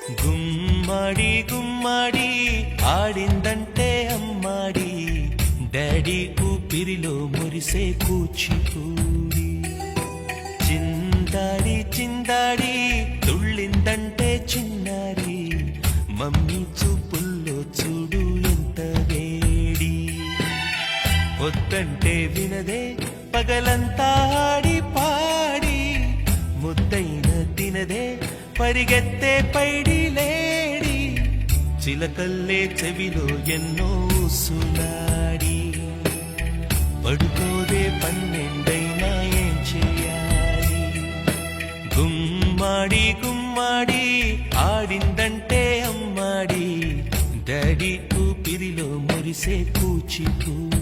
గుమ్మడి గుమ్మడి ఆడిందంటే అమ్మాడి, daddy ఊపిరిలో మురిసే కూచిపూడి. చిందాడి చిందాడి తుళ్ళిందంటే చిన్నారి, మమ్మీ చూపుల్లో చూడు ఎంత వేడి. వద్దంటే వినదే పగలంతా ఆడి పాడి, ముద్దైన తినదే పరిగెత్తే పైడి లేడి. చిలకల్లే చెవిలో ఎన్నో సునాడి, పడుకోదే పన్నెండైనా ఏం చేయాలి. గుమ్మాడి గుమ్మాడి ఆడిందంటే అమ్మాడి, డాడీ ఊపిరిలో మురిసే కూచిపూడి.